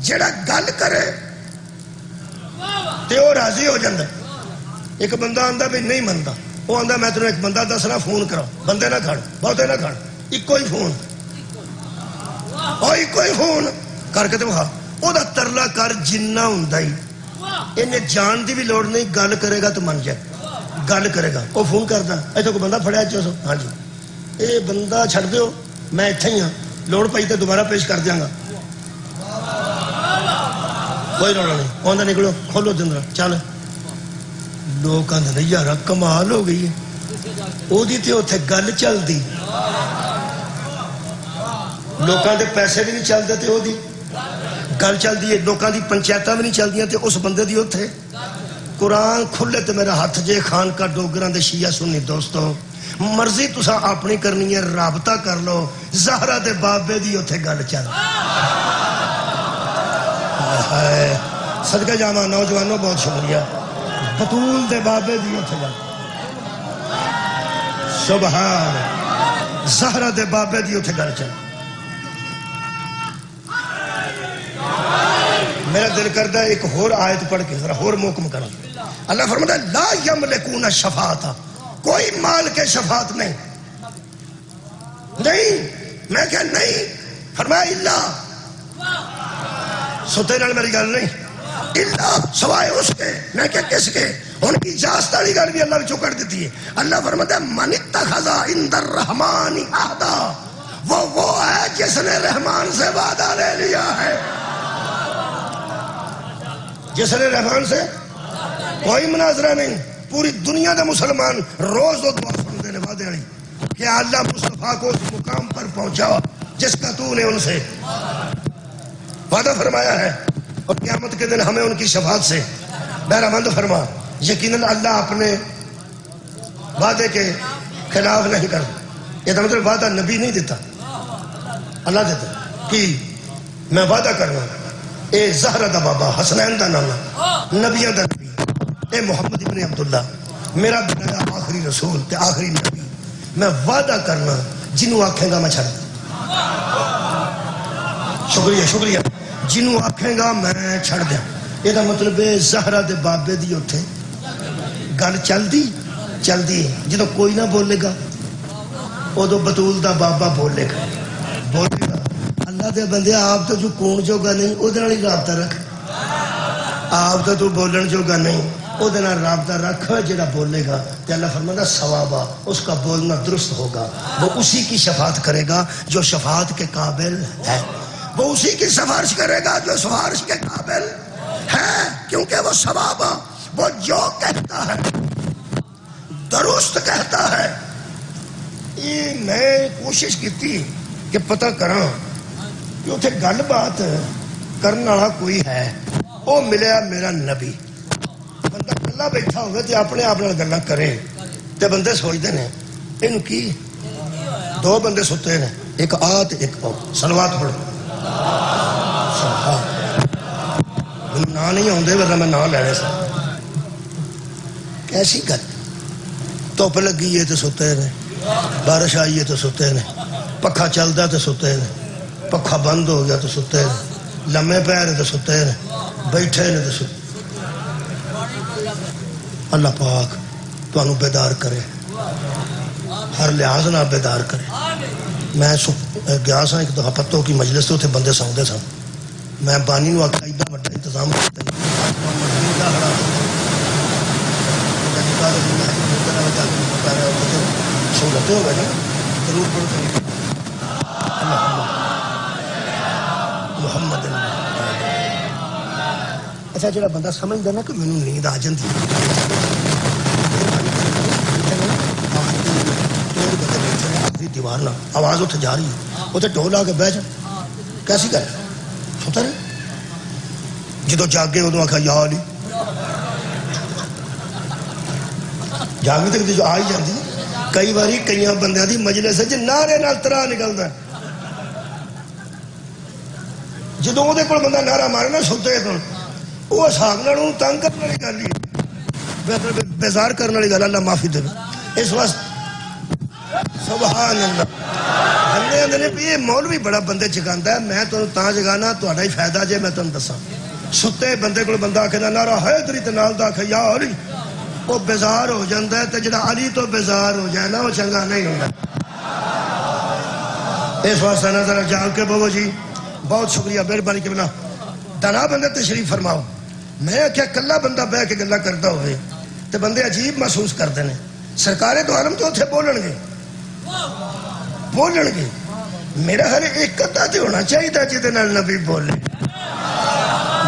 جڑا گل کرے تے وہ راضی ہو جاندہ. ایک بندہ آندا بھی نہیں منتا. وہ آندا میں تمہیں ایک بندہ دسنا فون کرو. بندے نہ کھڑ, بہتے نہ کھڑ, ایک ہی فون. ایک ہی فون کر کے تو وہاں وہ ترلا کر جنہ ہوندا ہی. انہیں جان دی بھی لوڑ نہیں. گل کرے گا تو من جائے. گل کرے گا. وہ فون کردا ایتھے کوئی بندہ پھڑیا چو. ہاں جی اے بندہ چھڑ دیو میں ایتھے ہی ہاں, لوڑ پئی تے دوبارہ پیش کر دیاں گا. کوئی روڑا نہیں. آندا نکلو کھولو دن رہا چل. لوگ آندے نہیں یار کمال ہو گئی ہے. او دی تے اوتھے گل چلدی. لوکاں دے پیسے بھی نہیں چلدے تے او دی گل چلدی ہے. لوکاں دی پنچایتاں بھی نہیں چلدیاں تے اس بندے دی اوتھے. قرآن کھلے تے میرا ہاتھ جے. خان کا ڈوگراں دے شیعہ سنی دوستو مرضی تسا اپنی کرنی ہے, رابطہ کر لو. زہرا دے بابے دی اوتھے گل چل. صدقہ جاواں نوجوانوں بہت شکریہ. بطول دے بابے دی اوتھے گل. سبحان. زہرا دے بابے دی اوتھے گل چل. میرا دل کردا ہے ایک اور آیت پڑھ کے ذرا اور محکم کرا. اللہ فرماتا ہے لا یملکون الشفاعۃ. کوئی مال کے شفاعت نہیں. نہیں میں کہ نہیں فرمایا الا ستے نال میری گل نہیں. الا سوائے اس کے. میں کہ کس کے؟ ان کی اجازت والی گل بھی اللہ نے چوکڑ دیتی ہے. اللہ فرماتا ہے من اتخذ عند الرحمن عہدا. وہ ہے جس نے رحمان سے وعدہ لے لیا ہے. جس نے رحمان سے کوئی مناظرہ نہیں. پوری دنیا دے مسلمان روز دو دعا سنتے ہیں وعدے والی کہ اللہ مصطفیٰ کو اس مقام پر پہنچا جس کا تو نے ان سے وعدہ فرمایا ہے. اور قیامت کے دن ہمیں ان کی شفاعت سے بہرمند فرما. یقیناً اللہ اپنے وعدے کے خلاف نہیں کرتا. یہ تو مطلب وعدہ نبی نہیں دیتا, اللہ دیتا کہ میں وعدہ کرنا اے زہرا دا بابا حسنین دا نانا نبیاں دا نبی اے محمد ابن عبداللہ میرا بنایا آخری رسول تے آخری نبی. میں وعدہ کرنا جنوں آکھیں گا میں چھڑ دوں. شکریہ شکریہ. جنوں آکھیں گا میں چھڑ دیا. یہ دا مطلب ہے زہرا دے بابے دی اوتھے گل چلدی چلدی. جدو کوئی نہ بولے گا ادو بطول دا بابا بولے گا. بولے گا اللہ دے بندے آپ تو جو کون جوگا نہیں او دے نال ہی رابطہ رکھ. آپ تو بولن جوگا نہیں او دے نال رابطہ رکھ. جڑا بولے گا تے اللہ فرماتا ثوابا اس کا بولنا درست ہوگا. وہ اسی کی شفاعت کرے گا جو شفاعت کے قابل ہے. وہ اسی کی سفارش کرے گا جو سفارش کے قابل ہے. کیونکہ وہ ثوابا وہ جو کہتا ہے درست کہتا ہے. یہ میں کوشش کی کہ پتہ کراں کہ اتنے گل بات کرنے والا کوئی ہے. وہ ملیا میرا نبی. بندہ کلا بیٹھا ہوئے تو اپنے آپ گلا کرے تو بندے سوچتے ہیں یہ کی. دو بندے ستے ہیں, ایک آ تے ایک او. صلوات پڑھو. نا نہیں آتے ورنہ میں نا لینے سے. کیسی گل. دھوپ لگی ہے تو ستے ہیں, بارش آئی ہے تو ستے ہیں, پکھا چلتا تو ستے ہیں, پکھا بند ہو گیا تو ستے رہے، لمے پے نے تو ستے رہے، بیٹھے نے تو ستے۔ اللہ پاک تانوں بیدار کرے، ہر لحاظ نہ بیدار کرے۔ میں گیا سا ایک دفعہ پتوں کی مجلس سے، اتنے بندے سوندے سن، میں بانی نو آکھیا ایڈا بڑا انتظام کیتا سہولتیں ہو گئے نا، ضرور پڑھو محمد۔ اچھا جڑا بندہ سمجھدا نا کہ مینوں نیند آ جاندی دیوار نہ آواز اٹھ جا رہی ہے، وہ تو ڈول آ کے بہ جا، کیسی گل سوتا رہے، جدو جاگے ادو آخا یا علی، جاگی تک جو آ ہی جاتی۔ کئی باری کئی بندیاں دی مجلس وچ نعرے نال ترا نکلدا ہے، جدو وہ بندہ نعرہ مارے نا سوتے تو وہ حساب نال تنگ کرنے والی گل ہی بیزار کرنے والی گل، اللہ معافی دے۔ اس واسطے سبحان اللہ، بندے آندے نے بھی یہ مولوی بڑا بندے جگاندا ہے، میں تانوں تاں جگانا تہاڈا ہی فائدہ جے میں تانوں دساں۔ ستے بندے کول بندہ آکھدا نعرہ حیدری تے نال دا آکھے یا علی، وہ بیزار ہو جاندا ہے، تے جڑا علی تو بیزار ہو جائے نا وہ چنگا نہیں ہوندا۔ اس واسطے نظر جاگ کے بابو جی بہت شکریہ، مہربانی کے بنا دنا بندے تشریف فرماؤ۔ میں کیا کلا بندہ بہ کے گلا کرتا ہوئے تے بندے عجیب محسوس کرتے ہیں۔ سرکار دو عالم تو اتنے بولن گے، میرا خیال ایک ادھا تے ہونا چاہیے جہدے نال نبی بولے،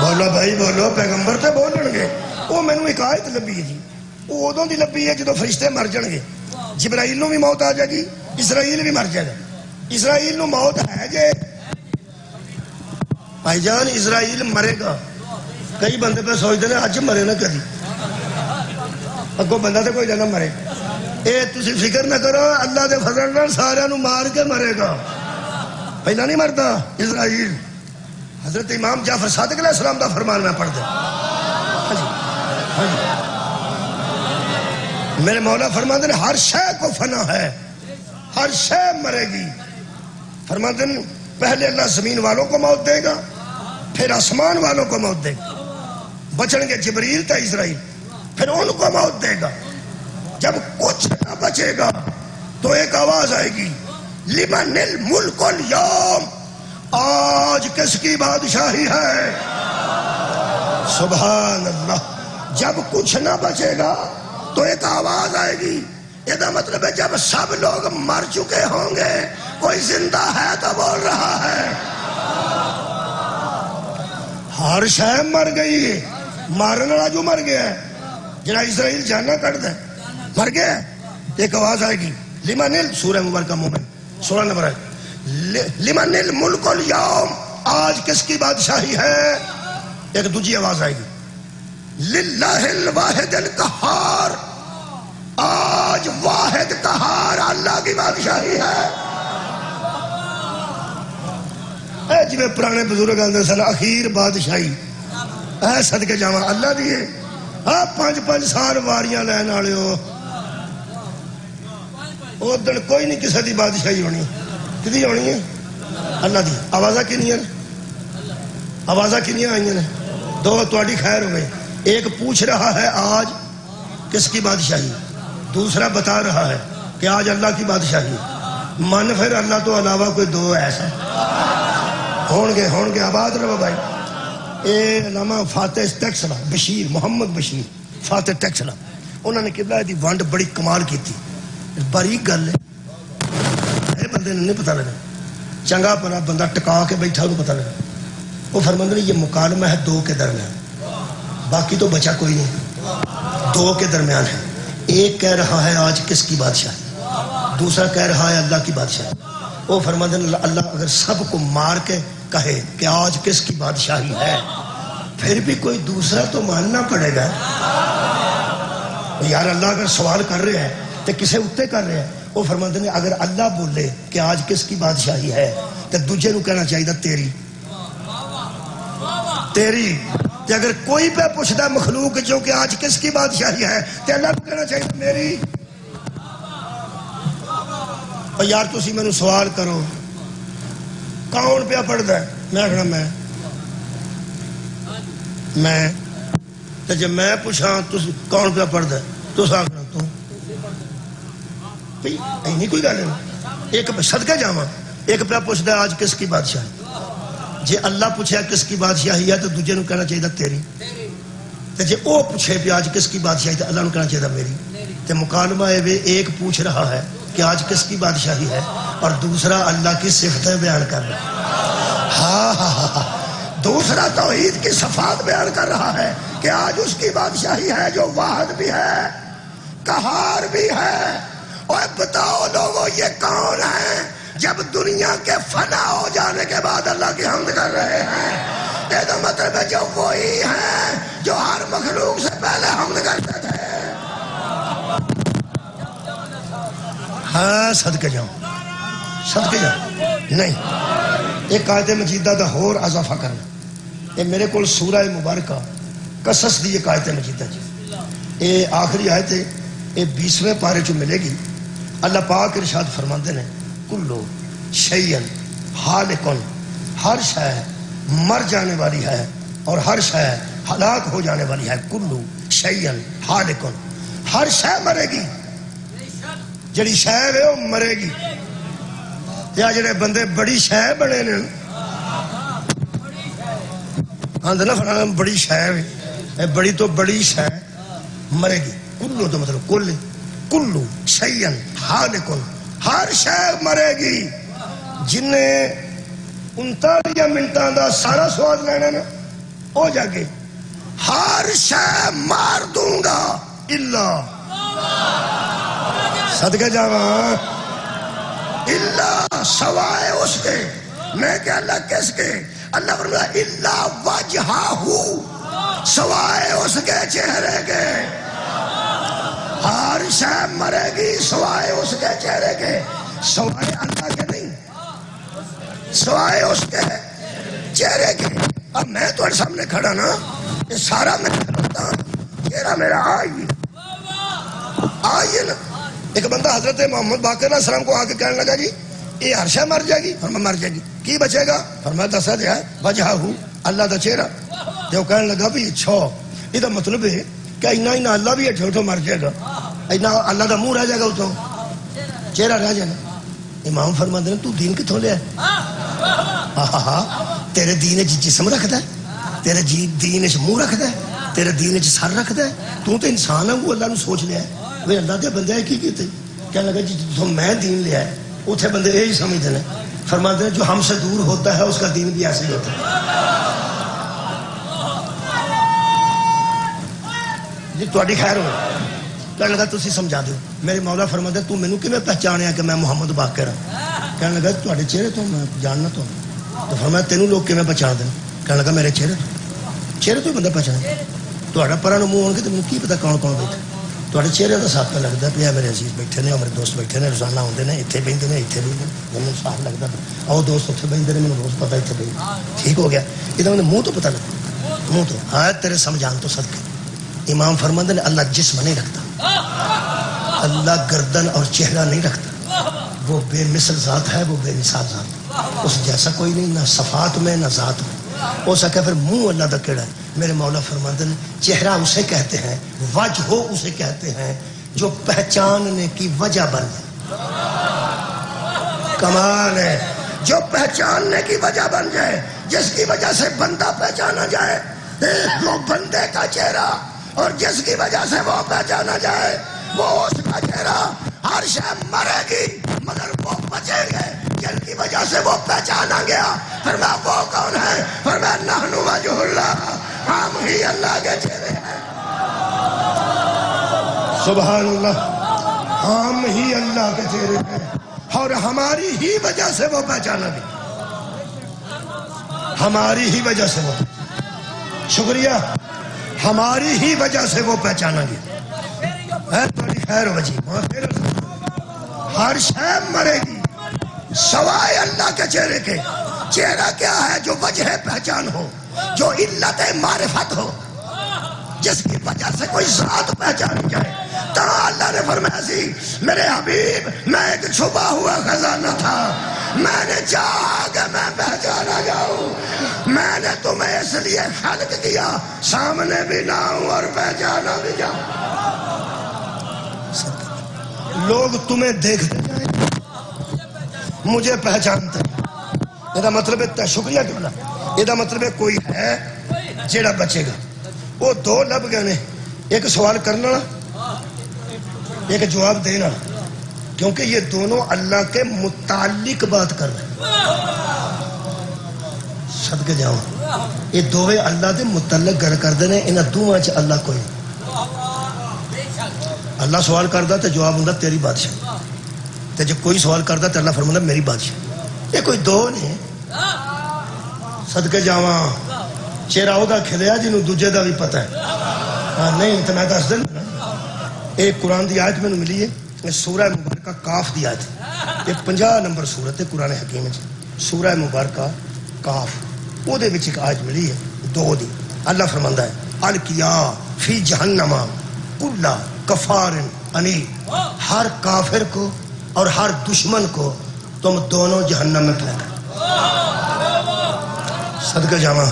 بولو بھائی بولو، پیغمبر تے بولن گے۔ وہ مینوں ایک آیت لبھی ہے جی، وہ ادوں دی لبھی ہے جدو فرشتے مر جان گے، جبرائیل نو بھی موت آ جائے گی، اسرائیل بھی مر جائے گا۔ اسرائیل نو موت ہے جے بھائی جان، اسرائیل مرے گا۔ کئی بندے پہ سوچتے ہیں اج مرے نہ کدی، اگوں بندہ تو کوئی نہ مرے۔ اے تسی فکر نہ کرو، اللہ دے فضل نال سارے نو مار کے مرے گا، پہلا نہیں مرتا اسرائیل۔ حضرت امام جعفر صادق علیہ السلام دا فرمان میں پڑھ دیں۔ میرے مولا فرماتے ہیں ہر شے کو فنا ہے، ہر شے مرے گی۔ فرماتے ہیں پہلے اللہ زمین والوں کو موت دے گا، پھر آسمان والوں کو موت دے گا، بچن گے جبریل تا اسرائیل، پھر ان کو موت دے گا۔ جب کچھ نہ بچے گا تو ایک آواز آئے گی، لمن الملک اليوم، آج کس کی بادشاہی ہے؟ سبحان اللہ۔ جب کچھ نہ بچے گا تو ایک آواز آئے گی، یہ مطلب ہے جب سب لوگ مر چکے ہوں گے کوئی زندہ ہے تو بول رہا ہے۔ ہر شے مر گئی، مارن والا جو مر گیا ہے، جنا اسرائیل جانا کٹ دے مر گیا، ایک آواز آئے گی، لمن سورہ مبارکہ مومن 16 نمبر ہے، لمن الملک اليوم، آج کس کی بادشاہی ہے؟ ایک دوسری آواز آئے گی، للہ الواحد القہار، آج واحد قہار اللہ کی بادشاہی ہے۔ اے جی میں پرانے بزرگ آندے سن اخیر بادشاہی اے صدقے جاواں اللہ دیے، ہاں 5-5 سال واریاں لین والے ہو، او دن کوئی نہیں کسی دی بادشاہی ہونی، کدی ہونی ہے اللہ دی۔ آوازاں کنیاں آوازاں کنیاں آئیاں نے؟ دو تواڈی خیر ہوئے۔ ایک پوچھ رہا ہے آج کس کی بادشاہی، دوسرا بتا رہا ہے کہ آج اللہ کی بادشاہی۔ من پھر اللہ تو علاوہ کوئی دو ایسا ہون گے آباد رہو بھائی۔ اے علامہ فاتح ٹیکسلا بشیر، محمد بشیر فاتح ٹیکسلا، انہوں نے قبلہ دی ونڈ بڑی کمال کی تھی، باریک گل ہے، بندے نے نہیں پتہ لگا، چنگا پنا بندہ ٹکا کے بیٹھا انہوں پتہ لگا۔ وہ فرماندے یہ مکالمہ ہے دو کے درمیان، باقی تو بچا کوئی نہیں، دو کے درمیان ہے۔ ایک کہہ رہا ہے آج کس کی بادشاہ، دوسرا کہہ رہا ہے اللہ کی بادشاہ۔ وہ فرماتے ہیں اللہ اگر سب کو مار کے کہے کہ آج کس کی بادشاہی ہے، پھر بھی کوئی دوسرا تو ماننا پڑے گا یار۔ اللہ اگر سوال کر رہے ہیں تو کسے اتے کر رہے ہیں؟ وہ فرماتے ہیں اگر اللہ بولے کہ آج کس کی بادشاہی ہے تو دوجے نو کہنا چاہیے تیری تیری۔ اگر کوئی پہ پوچھتا مخلوق جو کہ آج کس کی بادشاہی ہے تو اللہ کو کہنا چاہیے میری۔ اور یار تسی میں سوال کرو، کون پیا پڑھتا ہے؟ میں آخنا میں تو جب میں پوچھا کون پیا پڑھتا ہے تو آخنا تو نہیں کوئی گل نہیں. ایک صدقے جاواں ایک پیا پوچھتا ہے آج کس کی بادشاہی. جی اللہ پوچھا کس کی بادشاہی ہے تو دوجے نو کہنا چاہیے تیری. تو جی وہ پوچھے پہ آج کس کی بادشاہی تو اللہ نو کہنا چاہیے میری. تو مکالمہ ہے ایک پوچھ رہا ہے کہ آج کس کی بادشاہی ہے اور دوسرا اللہ کی صفتیں بیان کر رہا ہے. ہاں دوسرا توحید کی صفات بیان کر رہا ہے کہ آج اس کی بادشاہی ہے جو واحد بھی ہے قہار بھی ہے. اور بتاؤ لوگوں یہ کون ہے جب دنیا کے فنا ہو جانے کے بعد اللہ کی حمد کر رہے ہیں؟ یہ تو مطلب ہے جو وہی ہیں جو ہر مخلوق سے پہلے حمد کرتے تھے. ہاں صدقے جاؤ نہیں. ایک آیت مجیدہ دا اور اضافہ کرنا. یہ میرے کو سورہ مبارکہ قصص دی ایک آیت مجیدہ جی یہ آخری آیت ہے یہ 20ویں پارے جو ملے گی. اللہ پاک ارشاد فرماندے نے کلو شیئن حالکن ہر شے مر جانے والی ہے اور ہر شے ہلاک ہو جانے والی ہے. کلو شیئن حالکن ہر شے مرے گی. جڑی شے ہے وہ مرے گی. یا جڑے بندے بڑی شے بنے نے آندے نا فلانا بڑی شے ہے بڑی تو بڑی شے مرے گی. کلو تو مطلب کلو شیئن حالکن ہر شے مرے گی. جن نے 39 منٹاں دا سارا سواد لینا نا ہو جا کے ہر شے مار دوں گا اللہ صدقے جاواں اللہ سوائے اس کے. میں کہ اللہ کس کے؟ اللہ فرمایا اللہ وجہہ سوائے اس کے چہرے کے. ہر شے مرے گی سوائے اس کے چہرے کے. سوائے اللہ کے نہیں سوائے اس کے چہرے کے. اب میں تمہارے سامنے کھڑا نا یہ سارا میں کھڑا چہرہ میرا آئیے نا. ایک بندہ حضرت محمد باقر علیہ السلام کو آ کے کہنے لگا جی یہ ہر شے مر جائے گی. فرمایا مر جائے گی کی بچے گا؟ فرمایا دسا دیا وجہ اللہ دا چہرہ. تو وہ کہنے لگا بھی اچھا یہ مطلب ہے کہ اینا اللہ بھی اٹھو مر جائے گا اینا اللہ دا منہ رہ جائے گا اتوں چہرہ رہ جائے گا. امام فرماتے ہیں تو دین کتوں لیا؟ تیرے دین جسم رکھتا ہے تیرے دین منہ رکھتا ہے تیرے دین سر رکھتا ہے. تو انسان ہے وہ اللہ نے سوچ لیا ہے وہ اللہ کے بندے کی کیتے کہنے لگا جی تو میں دین لیا ہے اتنے بندے یہی سمجھتے ہیں. فرماتے ہیں جو ہم سے دور ہوتا ہے اس کا دین بھی ایسے ہی ہوتا ہے. جی تھوڑی خیر ہو کہنے لگا تسی سمجھا دو. میرے مولا فرماتے ہیں تو مینوں کیویں پہچانیا کہ میں محمد باقر ہوں؟ کہنے لگا تھوڑے چہرے تو میں جاننا تو. تو فرمایا تینوں لوگ کیویں پہچان دیں؟ کہنے لگا میرے چہرے تو بندہ پہچانا. تھوڑا پرا منہ ہو گے تو مجھے کی پتا کون کون بیٹھے. تھوڑے چہرے کا صاف لگتا پیا میرے عزیز بیٹھے نے میرے دوست بیٹھے نے روزانہ آتے ہیں اتنے بہتے ہیں اتنے بہتے مجھے صاف لگتا آؤ دوست اتنے بہتے ہیں مجھے روز پتا اتنے بہت ٹھیک ہو گیا. یہ تو منہ تو پتا لگتا منہ تو ہاں تیرے سمجھان تو صدقے. امام فرماندے نے اللہ جسم نہیں رکھتا اللہ گردن اور چہرہ نہیں رکھتا. وہ بے مثل ذات ہے وہ بے مثال ذات اس جیسا کوئی نہیں نہ صفات میں نہ ذات میں. ہو سکے پھر منہ اللہ کا کیڑا ہے. میرے مولا فرماتے ہیں چہرہ اسے کہتے ہیں وجہ اسے کہتے ہیں جو پہچاننے کی وجہ بن جائے. کمال ہے جو پہچاننے کی وجہ بن جائے جس کی وجہ سے بندہ پہچانا جائے وہ بندے کا چہرہ اور جس کی وجہ سے وہ پہچانا جائے وہ اس کا چہرہ. ہر شے مرے گی مگر وہ بچیں گے جن کی وجہ سے وہ پہچانا گیا. فرمایا وہ کون ہے؟ فرمایا نحن وجہ اللہ ہم ہی اللہ کے چہرے ہیں. سبحان اللہ ہم ہی اللہ کے چہرے ہیں اور ہماری ہی وجہ سے وہ پہچانا گیا. ہماری ہی وجہ سے وہ شکریہ ہماری ہی وجہ سے وہ پہچانا گیا. خیر وجی ہر شے مرے گی سوائے اللہ کے چہرے کے. چہرہ کیا ہے؟ جو وجہ پہچان ہو جو علت معرفت ہو جس کی وجہ سے کوئی ذات پہچانی جائے. تو اللہ نے فرمایا سی میرے حبیب میں ایک چھپا ہوا خزانہ تھا میں نے چاہا کہ میں اس لیے خلق کیا سامنے بھی نہ ہوں اور پہچانا بھی جاؤں. لوگ تمہیں دیکھتے ہیں مجھے پہچانتے ہیں. یہ مطلب ہے شکریہ جملہ. یہ مطلب ہے کوئی ہے جیڑا بچے گا. وہ دو لب گئے نے, ایک سوال کرنا ایک جواب دینا, کیونکہ یہ دونوں اللہ کے متعلق بات کر رہے ہیں. صدقے جاؤں یہ دووے اللہ دے متعلق گل کرتے ہیں. انہاں دوواں چ اللہ کوئی نہیں. اللہ سوال کردا تے جواب ہوندا تیری بادشاہ, تے جب کوئی سوال کردا تے اللہ فرماندا میری بادشاہ. یہ کوئی دو نہیں. صدقے جاواں چہرہ او دا کھلیا جنوں دوجے دا بھی پتہ ہے. نہیں تے میں دس دین. ایک قرآن دی آیت مینوں ملی ہے, سورہ مبارکہ کاف دی آیت. یہ 50 نمبر سورت ہے قرآن حکیم وچ, سورہ مبارکہ کاف. وہ دے وچ ایک آیت ملی ہے دو دی. اللہ فرماندا ہے الکیا فی جہنم کل کفار عنید. ہر کافر کو اور ہر دشمن کو تم دونوں جہنم میں پھینکو. صدقہ جاواں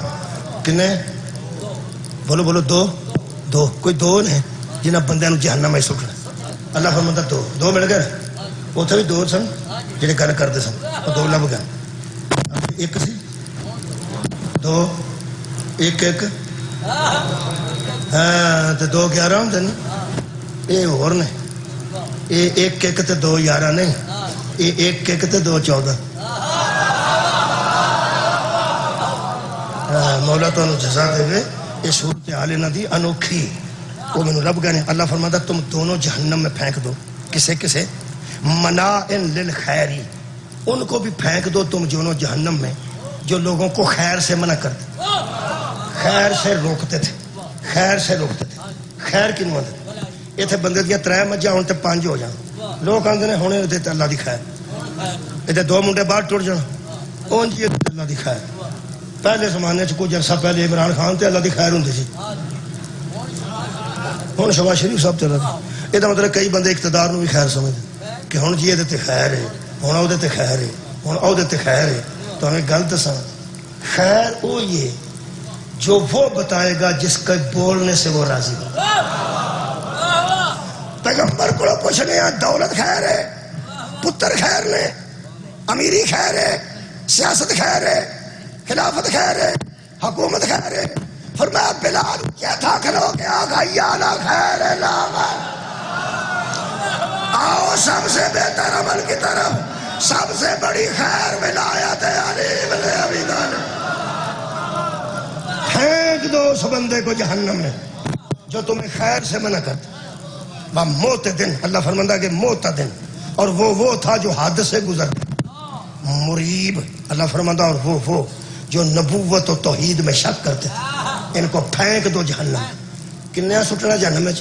کنے بولو بولو دو دو. کوئی دو نہیں جنہاں بندیاں نو جہنم میں سٹنا. اللہ فرماندا دو دو مل گئے. اوتھے بھی دو سن جڑے گل کردے سن, دو لب گئے. ایک سی دو ایک ایک ہاں تے دو 11 ہوندے نے. اے ہور نے اے ایک ایک تے دو 11 نہیں, اے ایک ایک تے دو 14. مولا تانوں جزا دے. یہ صورتحال انہاں دی انوکھی. وہ مینوں رب گئے. اللہ فرماتا تم دونوں جہنم میں پھینک دو. کسے کسے مناعن للخیری, ان کو بھی پھینک دو تم دونوں جہنم میں جو لوگوں کو خیر سے منع کرتے, خیر سے روکتے تھے. خیر سے روکتے تھے. خیر کی نوان دیتے. یہ تھے بندے دیا 3 مجھا ہوں تے 5 ہو جان. لوگ آندے نے ہونے دیتے اللہ دی خیر. یہ تھے 2 منڈے باہر ٹوٹ جان اون جی اللہ دی خیر. پہلے زمانے چ کچھ عرصہ پہلے عمران خان تے اللہ دی خیر ہوندی سی. ہن شباز شریف صاحب چلا گیا. یہ مطلب کئی بندے اقتدار نو بھی خیر سمجھتے کہ ہن جی یہ خیر ہے, ہن او تے خیر ہے, ہن او تے خیر ہے. تو ہمیں گل دساں خیر وہ یہ جو وہ بتائے گا جس کے بولنے سے وہ راضی ہو. پیغمبر کو پوچھنے دولت خیر ہے, پتر خیر نے, امیری خیر ہے, سیاست خیر ہے, خلافت خیر ہے, حکومت خیر ہے. فرمایا بلال کیا تھا کھلو کہ آگا یا لا خیر ہے لا خیر. آؤ سب سے بہتر عمل کی طرف, سب سے بڑی خیر ولایت علی بن ابی طالب. پھینک دو اس بندے کو جہنم میں جو تمہیں خیر سے منع کرتا. وہ موت دن, اللہ فرماتا کہ موت دن, اور وہ تھا جو حد سے گزر مریب. اللہ فرماتا اور وہ جو نبوت و توحید میں شک کرتے تھے, ان کو پھینک دو جہنم. کنیا سٹنا جہنم میں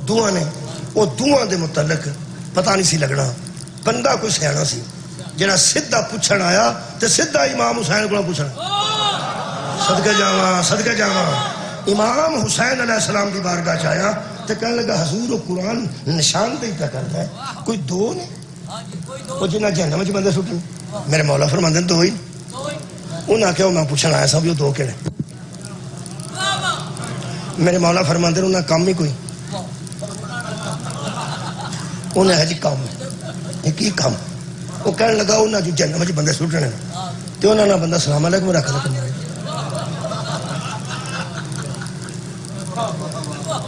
دعا نے. وہ دعا دے متعلق پتہ نہیں سی لگنا. بندہ کوئی سیانا سی جڑا سیدھا پوچھن آیا تے سیدھا امام حسین کو پوچھنا. صدقے جاواں صدقے جاواں. امام حسین علیہ السلام دی بارگاہ چ آیا تے کہنے لگا حضور و قرآن نشاندہی پہ کرتا ہے, کوئی دو نہیں وہ جنہ جہنم وچ بندے سٹنے. میرے مولا فرماندے دو ہی. انہاں کہو میں پوچھن آیا سا بھی وہ دو کہڑے. میرے مولا فرماندے انہاں کام ہی کوئی. انہیں ہے جی کام ہے کی کام. وہ کہنے لگا انہاں جو جہنم وچ بندے سٹنے تے انہاں نال بندہ سلام علیکم رکھ لے.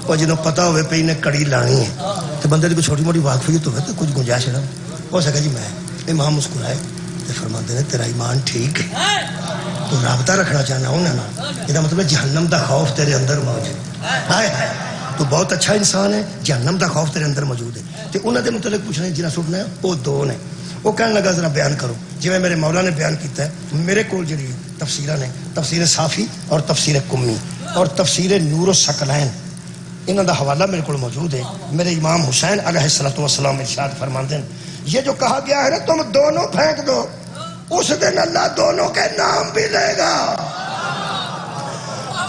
اور جدوں پتا ہوئے پہ انہیں کڑی لانی ہے تو بندے کی کوئی چھوٹی موٹی واقفیت ہوئے تو کچھ گنجائش ہے. ہو سکے جی میں امام مسکرائے تو فرماتے ہیں تیرا ایمان ٹھیک ہے, تو رابطہ رکھنا چاہنا انہوں نے. یہ مطلب جہنم دا خوف تیرے اندر موجود ہے. تو بہت اچھا انسان ہے, جہنم دا خوف تیرے اندر موجود ہے. تو انہوں نے متعلق پوچھنا ہے جنہیں سٹنا ہے وہ دو نے. وہ کہنے لگا ذرا بیان کرو جی. میرے مولا نے بیان کیتا ہے میرے کو جڑی تفسیرہ نے, تفسیر صافی اور تفسیر کمی اور تفسیر نور الثقلین, انہوں دا حوالہ میرے کو موجود ہے. میرے امام حسین علیہ السلام ارشاد فرماتے ہیں یہ جو کہا گیا ہے نا تم دونوں پھینک دو, اس دن اللہ دونوں کے نام بھی لے گا.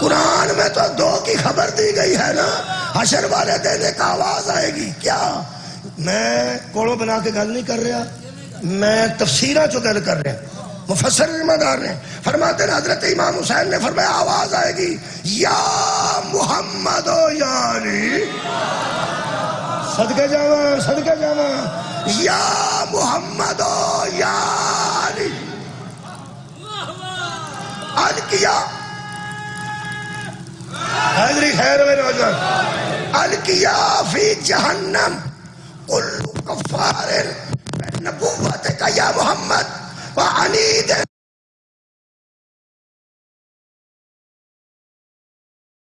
قرآن میں تو دو کی خبر دی گئی ہے نا. حشر والے دن ایک آواز آئے گی. کیا میں کوڑوں بنا کے گل نہیں کر رہا, میں تفسیرہ چو گل کر رہا. مفسر ذمہ دار نے فرماتے ہیں حضرت امام حسین نے فرمایا آواز آئے گی یا محمد و یاری، صدقے جاواں یا محمد و یاری، آج کیا حاضری خیر میں نوجوان، الکیا فی جہنم کل کفار نبوت کا یا محمد وعنید